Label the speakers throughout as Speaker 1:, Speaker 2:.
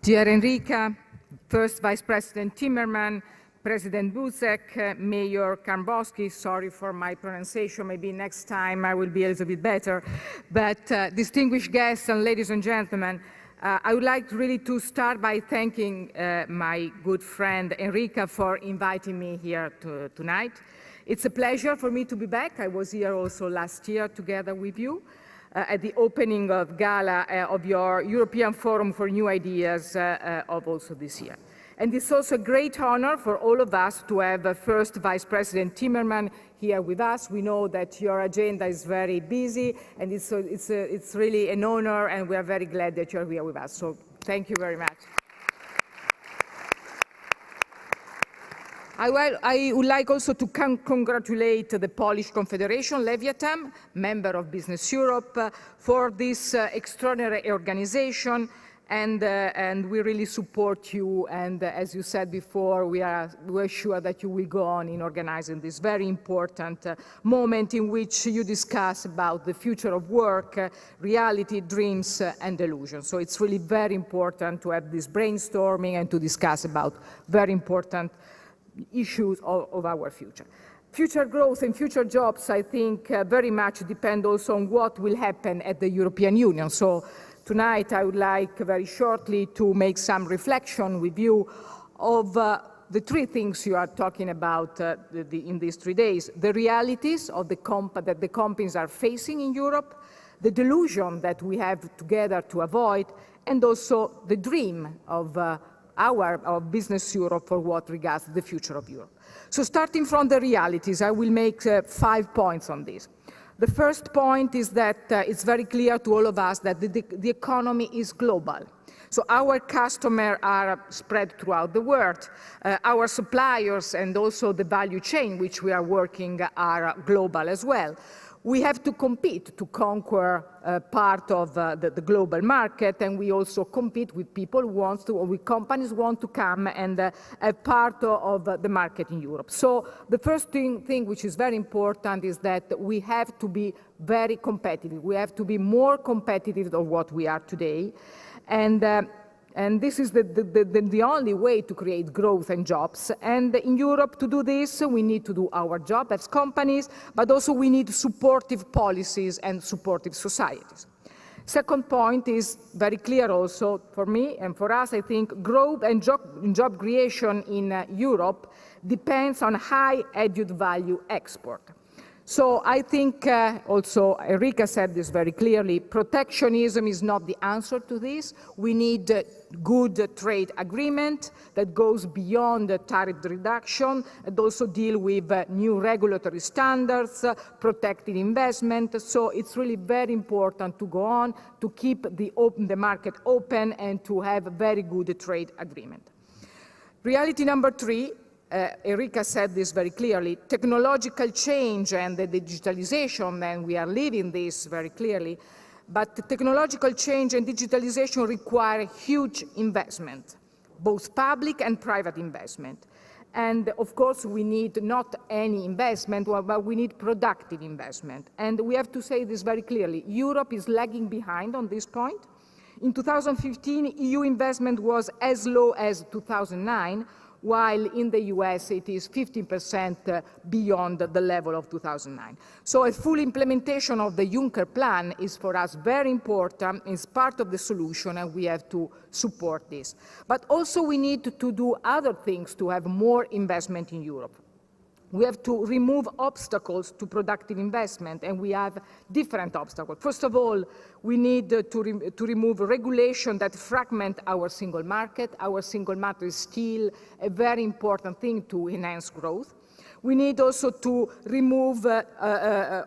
Speaker 1: Dear Enrica, First Vice President Timmermans, President Buzek, Mayor Karbowski, sorry for my pronunciation, maybe next time I will be a little bit better, but distinguished guests and ladies and gentlemen, I would like really to start by thanking my good friend Enrica for inviting me here tonight. It's a pleasure for me to be back. I was here also last year together with you at the opening of Gala of your European Forum for New Ideas of also this year. And it's also a great honor for all of us to have First Vice President Timmermans here with us. We know that your agenda is very busy, and it's really an honor, and we are very glad that you're here with us. So thank you very much. I would like also to congratulate the Polish Confederation, Leviathan, member of Business Europe, for this extraordinary organization. And we really support you, and as you said before, we're sure that you will go on in organizing this very important moment in which you discuss about the future of work, reality, dreams, and illusions. So it's really very important to have this brainstorming and to discuss about very important issues of our future. Future growth and future jobs, I think, very much depend also on what will happen at the European Union. So tonight, I would like very shortly to make some reflection with you of the three things you are talking about in these 3 days. The realities of that the companies are facing in Europe, the delusion that we have together to avoid, and also the dream of Business Europe for what regards the future of Europe. So starting from the realities, I will make 5 points on this. The first point is that it's very clear to all of us that the economy is global. So our customers are spread throughout the world. Our suppliers and also the value chain which we are working are global as well. We have to compete to conquer part of the global market, and we also compete with people who want to, or with companies who want to come and have part of the market in Europe. So the first thing which is very important is that we have to be very competitive. We have to be more competitive than what we are today. And this is the only way to create growth and jobs. And in Europe, to do this, we need to do our job as companies, but also we need supportive policies and supportive societies. Second point is very clear also for me and for us. I think growth and job creation in Europe depends on high added value export. So I think also Enrica said this very clearly, protectionism is not the answer to this. We need good trade agreement that goes beyond the tariff reduction and also deal with new regulatory standards, protected investment. So it's really very important to go on to keep the market open and to have a very good trade agreement. Reality number 3. Enrica said this very clearly, technological change and the digitalization, and we are living this very clearly, but the technological change and digitalization require huge investment, both public and private investment. And of course, we need not any investment, but we need productive investment. And we have to say this very clearly, Europe is lagging behind on this point. In 2015, EU investment was as low as 2009, while in the US it is 15% beyond the level of 2009. So a full implementation of the Juncker plan is for us very important, is part of the solution, and we have to support this. But also we need to do other things to have more investment in Europe. We have to remove obstacles to productive investment, and we have different obstacles. First of all, we need to remove regulation that fragment our single market. Our single market is still a very important thing to enhance growth. We need also to remove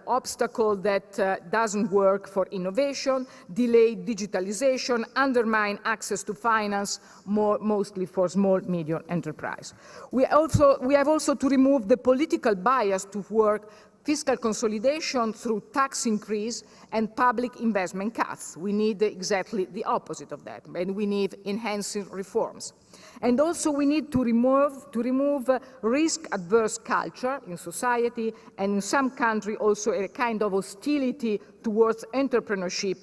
Speaker 1: obstacle that doesn't work for innovation, delay digitalization, undermine access to finance, mostly for small, medium enterprise. We have also to remove the political bias to work fiscal consolidation through tax increase and public investment cuts. We need exactly the opposite of that, and we need enhancing reforms. And also we need to remove risk-adverse culture in society, and in some countries also a kind of hostility towards entrepreneurship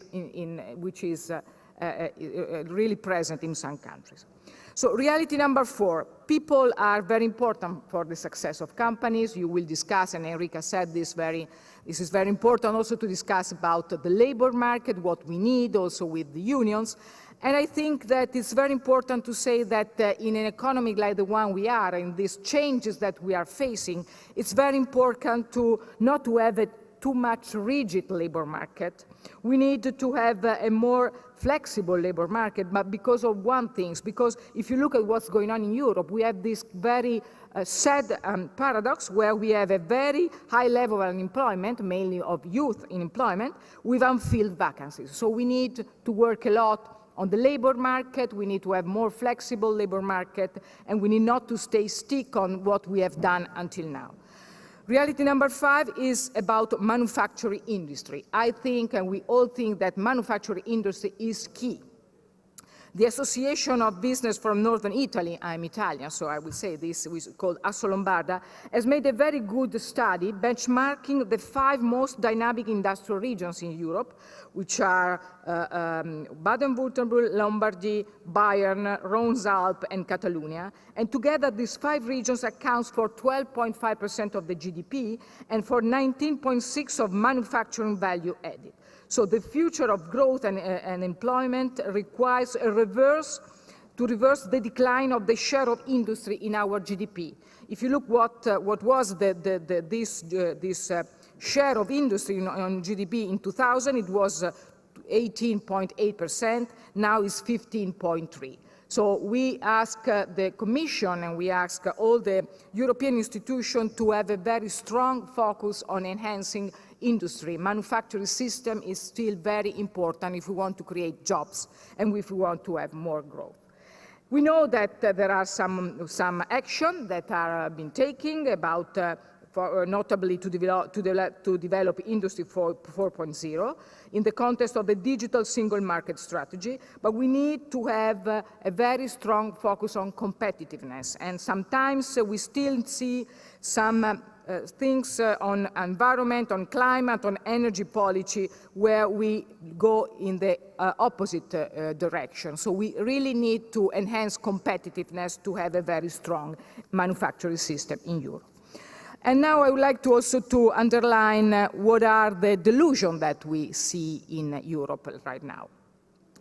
Speaker 1: which is really present in some countries. So reality number 4, people are very important for the success of companies. You will discuss, and Enrica said this is very important also to discuss about the labor market, what we need also with the unions. And I think that it's very important to say that in an economy like the one we are, in these changes that we are facing, it's very important not to have a too much rigid labor market. We need to have a more flexible labor market, but because of one thing, because if you look at what's going on in Europe, we have this very sad paradox where we have a very high level of unemployment, mainly of youth in employment, with unfilled vacancies. So we need to work a lot on the labor market, we need to have more flexible labor market, and we need not to stay stick on what we have done until now. Reality number 5 is about manufacturing industry. I think, and we all think, that manufacturing industry is key. The Association of Business from Northern Italy, I'm Italian, so I will say this, is called Assolombarda, has made a very good study benchmarking the 5 most dynamic industrial regions in Europe, which are Baden-Württemberg, Lombardy, Bayern, Rhône-Alpes, and Catalonia. And together, these 5 regions account for 12.5% of the GDP and for 19.6% of manufacturing value added. So the future of growth and employment requires to reverse the decline of the share of industry in our GDP. If you look what was this share of industry on GDP in 2000, it was 18.8%, now it's 15.3%. So we ask the Commission and we ask all the European institutions to have a very strong focus on enhancing industry. Manufacturing system is still very important if we want to create jobs and if we want to have more growth. We know that there are some action that are being taken about notably to develop Industry 4.0 in the context of the digital single market strategy, but we need to have a very strong focus on competitiveness. And sometimes we still see some things on environment, on climate, on energy policy, where we go in the opposite direction. So we really need to enhance competitiveness to have a very strong manufacturing system in Europe. And now I would like to also to underline what are the delusions that we see in Europe right now.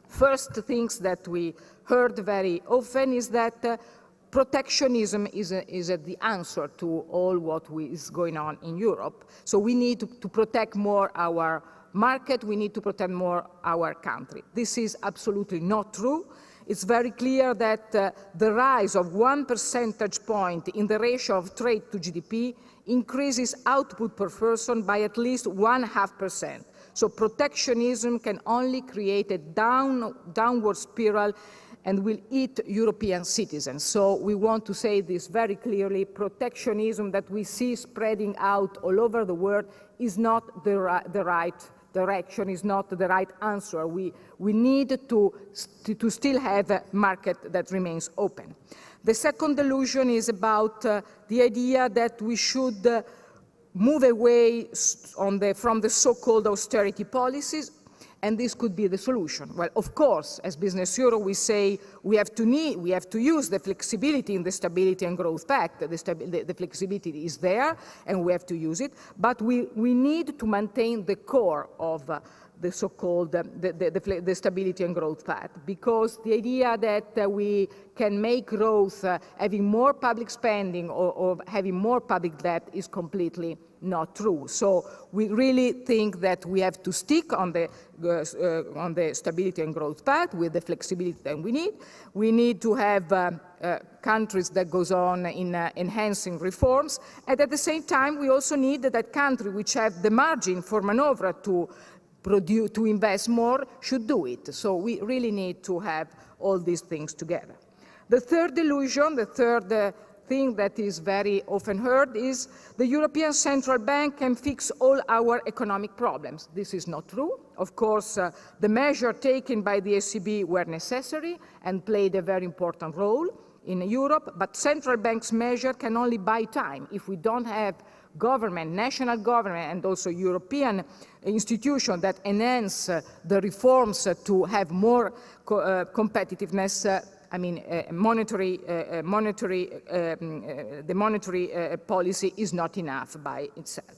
Speaker 1: First things that we heard very often is that protectionism is the answer to all what is going on in Europe. So we need to protect more our market, we need to protect more our country. This is absolutely not true. It's very clear that the rise of 1 percentage point in the ratio of trade to GDP increases output per person by at least 0.5%. So protectionism can only create a downward spiral and will eat European citizens. So we want to say this very clearly. Protectionism that we see spreading out all over the world is not the right direction, is not the right answer. We need to still have a market that remains open. The second delusion is about the idea that we should move away from the so-called austerity policies, and this could be the solution. Well, of course, as BusinessEurope, we say we have to use the flexibility in the Stability and Growth Pact. The flexibility is there, and we have to use it. But we need to maintain the core of the so-called the Stability and Growth Pact, because the idea that we can make growth having more public spending or having more public debt is completely not true. So we really think that we have to stick on the Stability and Growth Pact with the flexibility that we need. We need to have countries that goes on in enhancing reforms, and at the same time we also need that countries which have the margin for maneuver to invest more should do it. So we really need to have all these things together. The third delusion, the third thing that is very often heard is the European Central Bank can fix all our economic problems. This is not true. Of course, the measures taken by the ECB were necessary and played a very important role in Europe, but central banks' measures can only buy time. If we don't have government, national government, and also European institutions that enhance the reforms to have more competitiveness, the monetary policy is not enough by itself.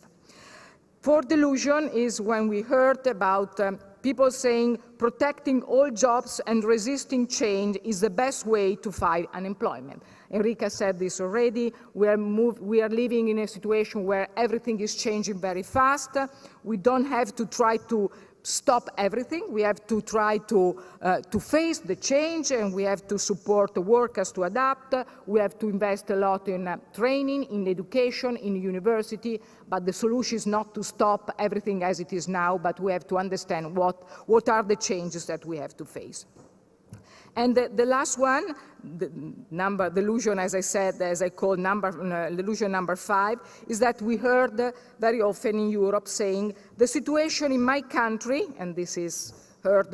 Speaker 1: Fourth delusion is when we heard about people saying protecting all jobs and resisting change is the best way to fight unemployment. Enrica said this already. We are living in a situation where everything is changing very fast. We don't have to try to stop everything. We have to try to face the change, and we have to support the workers to adapt. We have to invest a lot in training, in education, in university, but the solution is not to stop everything as it is now, but we have to understand what are the changes that we have to face. And the last one, delusion, as I said, as I call delusion number 5, is that we heard very often in Europe saying the situation in my country, and this is heard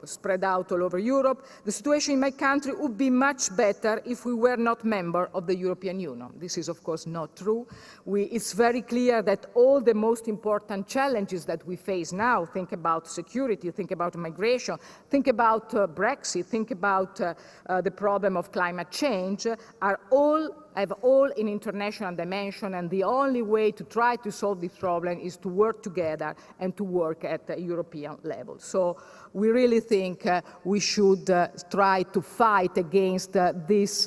Speaker 1: spread out all over Europe, the situation in my country would be much better if we were not member of the European Union. This is, of course, not true. It's very clear that all the most important challenges that we face now, think about security, think about migration, think about Brexit, think about the problem of climate change, have all an international dimension, and the only way to try to solve this problem is to work together and to work at the European level. So we really think we should try to fight against these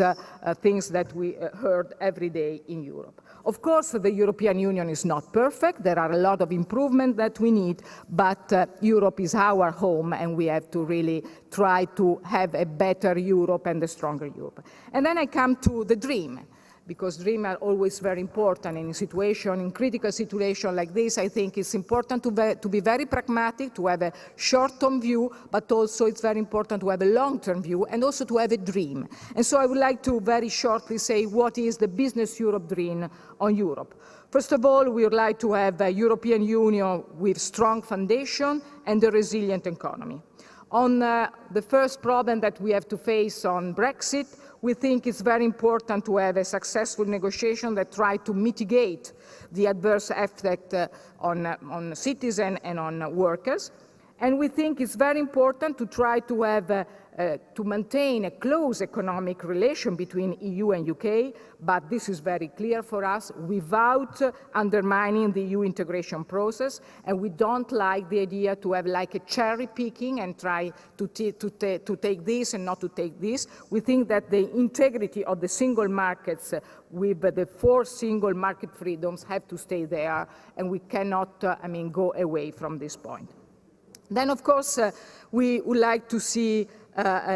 Speaker 1: things that we heard every day in Europe. Of course, the European Union is not perfect. There are a lot of improvement that we need, but Europe is our home, and we have to really try to have a better Europe and a stronger Europe. And then I come to the dream, because dreams are always very important in critical situations like this. I think it's important to be very pragmatic, to have a short-term view, but also it's very important to have a long-term view and also to have a dream. And so I would like to very shortly say what is the Business Europe dream on Europe. First of all, we would like to have a European Union with strong foundation and a resilient economy. On the first problem that we have to face on Brexit, we think it's very important to have a successful negotiation that try to mitigate the adverse effect on citizens and on workers. And we think it's very important to try to have to maintain a close economic relation between EU and UK, but this is very clear for us, without undermining the EU integration process, and we don't like the idea to have like a cherry picking and try to take this and not to take this. We think that the integrity of the single markets with the 4 single market freedoms have to stay there, and we cannot, go away from this point. Then, of course, we would like to see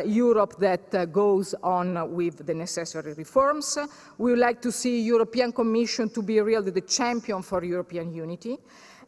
Speaker 1: Europe that goes on with the necessary reforms. We would like to see European Commission to be really the champion for European unity.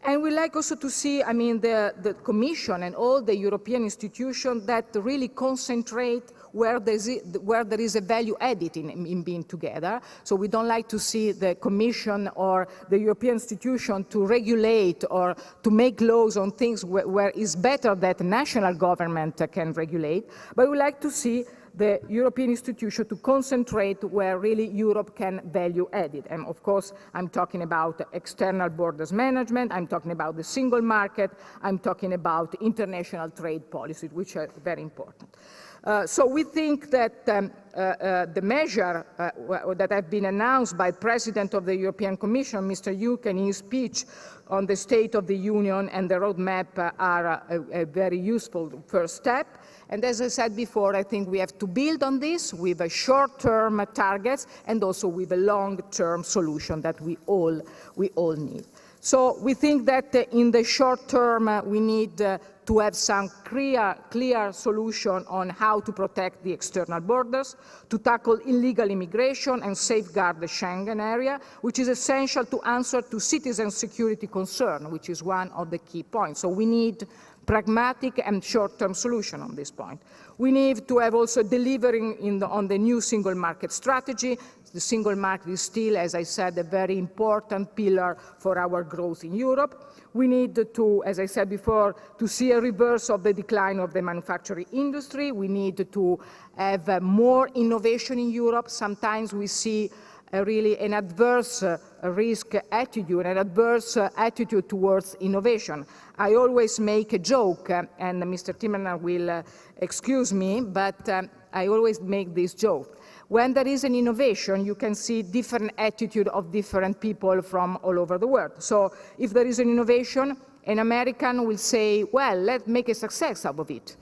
Speaker 1: And we like also to see, the Commission and all the European institutions that really concentrate where there is a value added in being together. So we don't like to see the Commission or the European institution to regulate or to make laws on things where it's better that national government can regulate, but we like to see the European institution to concentrate where really Europe can value added. And of course, I'm talking about external borders management, I'm talking about the single market, I'm talking about international trade policy, which are very important. So we think that the measure that have been announced by President of the European Commission, Mr. Juncker, in his speech on the State of the Union and the roadmap are a very useful first step. And as I said before, I think we have to build on this with a short-term targets and also with a long-term solution that we all need. So we think that in the short term we need to have some clear solution on how to protect the external borders, to tackle illegal immigration and safeguard the Schengen area, which is essential to answer to citizen security concern, which is one of the key points. So we need pragmatic and short-term solution on this point. We need to have also delivering on the new single market strategy. The single market is still, as I said, a very important pillar for our growth in Europe. We need to, as I said before, to see a reverse of the decline of the manufacturing industry. We need to have more innovation in Europe. Sometimes we see really an adverse risk attitude, an adverse attitude towards innovation. I always make a joke, and Mr. Timmermans will excuse me, but I always make this joke. When there is an innovation, you can see different attitude of different people from all over the world. So if there is an innovation, an American will say, well, let's make a success out of it.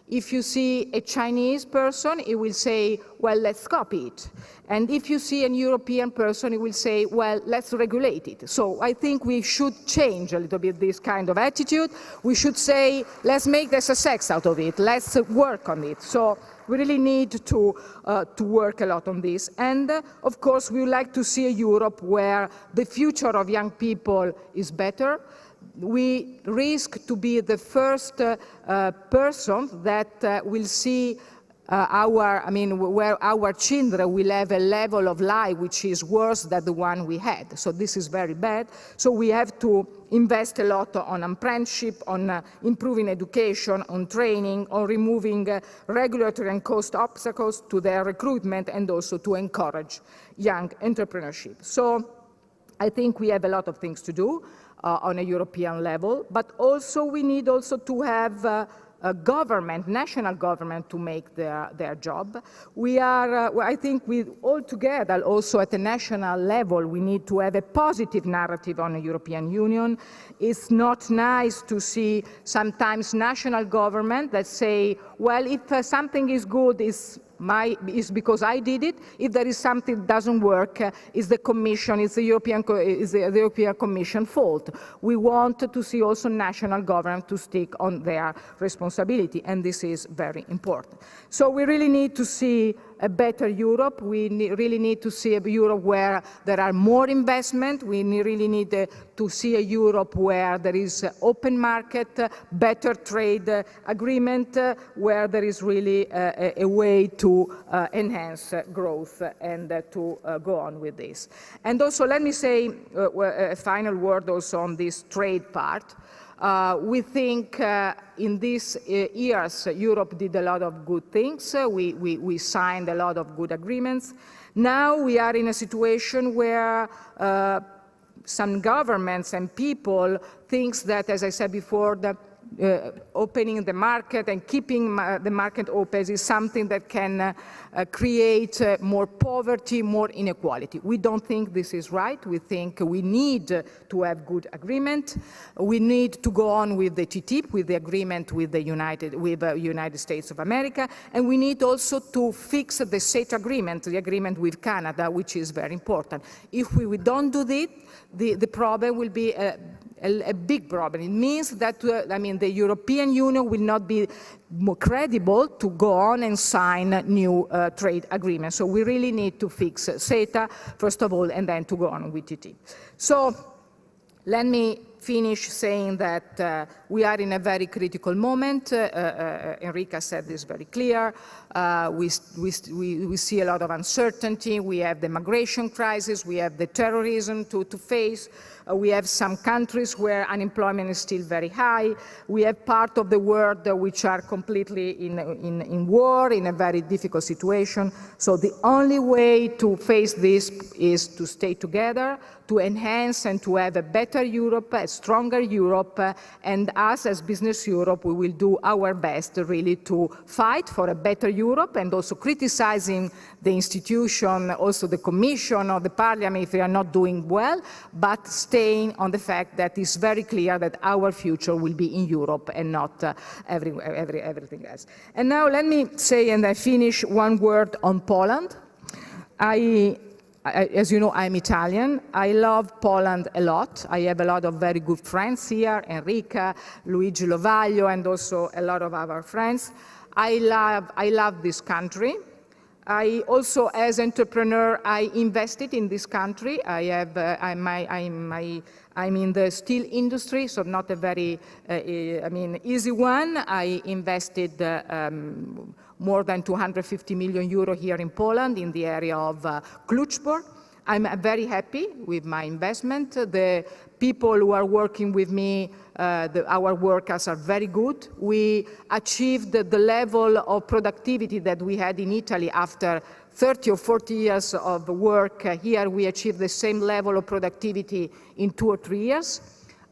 Speaker 1: If you see a Chinese person, he will say, well, let's copy it. And if you see a European person, he will say, well, let's regulate it. So I think we should change a little bit this kind of attitude. We should say, let's make the success out of it. Let's work on it. So we really need to work a lot on this. And of course, we would like to see a Europe where the future of young people is better. We risk to be the first person that will see where our children will have a level of life which is worse than the one we had. So this is very bad. So we have to invest a lot on apprenticeship, on improving education, on training, on removing regulatory and cost obstacles to their recruitment, and also to encourage young entrepreneurship. So I think we have a lot of things to do on a European level, but also we need also to have a government, national government, to make their job. We are, I think we all together, also at the national level, we need to have a positive narrative on the European Union. It's not nice to see sometimes national government that say, well, if something is good, is because I did it. If there is something that doesn't work, it's the Commission, it's the European Commission fault. We want to see also national government to stick on their responsibility, and this is very important. So we really need to see a better Europe. We really need to see a Europe where there are more investment. We really need to see a Europe where there is open market, better trade agreement, where there is really a way to enhance growth and to go on with this. And also let me say a final word also on this trade part. We think in these years Europe did a lot of good things. We signed a lot of good agreements. Now we are in a situation where some governments and people think that, as I said before, that opening the market and keeping the market open is something that can create more poverty, more inequality. We don't think this is right. We think we need to have good agreement. We need to go on with the TTIP, with the agreement with the United States of America, and we need also to fix the CETA agreement, the agreement with Canada, which is very important. If we don't do this, the problem will be a big problem. It means that, the European Union will not be more credible to go on and sign new trade agreements. So we really need to fix CETA, first of all, and then to go on with TTIP. So let me finish saying that we are in a very critical moment. Enrica said this very clear. We see a lot of uncertainty. We have the migration crisis. We have the terrorism to face. We have some countries where unemployment is still very high. We have part of the world which are completely in war, in a very difficult situation. So the only way to face this is to stay together, to enhance and to have a better Europe, a stronger Europe, and us as Business Europe, we will do our best really to fight for a better Europe, and also criticizing the institution, also the Commission or the Parliament if they are not doing well, but staying on the fact that it's very clear that our future will be in Europe and not everything else. And now let me say, and I finish, one word on Poland. As you know, I'm Italian. I love Poland a lot. I have a lot of very good friends here, Enrica, Luigi Lovaglio, and also a lot of our friends. I love this country. I also, as entrepreneur, I invested in this country. I'm in the steel industry, so not a very, easy one. I invested more than 250 million euro here in Poland in the area of Kluczbork. I'm very happy with my investment. The people who are working with me, our workers are very good. We achieved the level of productivity that we had in Italy after 30 or 40 years of work. Here we achieved the same level of productivity in 2 or 3 years.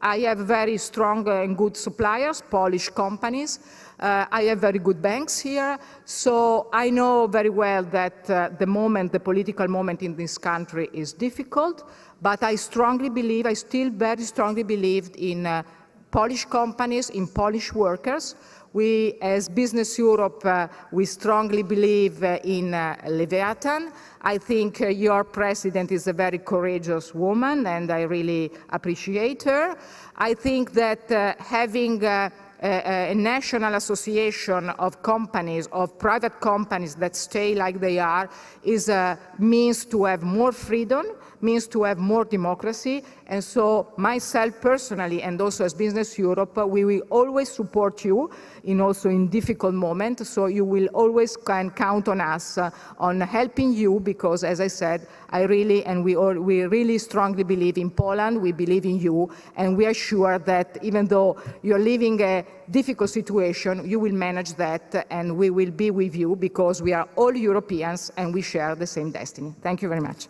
Speaker 1: I have very strong and good suppliers, Polish companies. I have very good banks here. So I know very well that the political moment in this country is difficult, but I strongly believe, I still very strongly believe in Polish companies, in Polish workers. We, as Business Europe, we strongly believe in Leviathan. I think your president is a very courageous woman, and I really appreciate her. I think that having a national association of companies, of private companies that stay like they are, is a means to have more freedom, means to have more democracy. And so myself personally, and also as Business Europe, we will always support you also in difficult moments. So you will always can count on us on helping you, because as I said, we really strongly believe in Poland, we believe in you, and we are sure that even though you're living a difficult situation, you will manage that, and we will be with you because we are all Europeans and we share the same destiny. Thank you very much.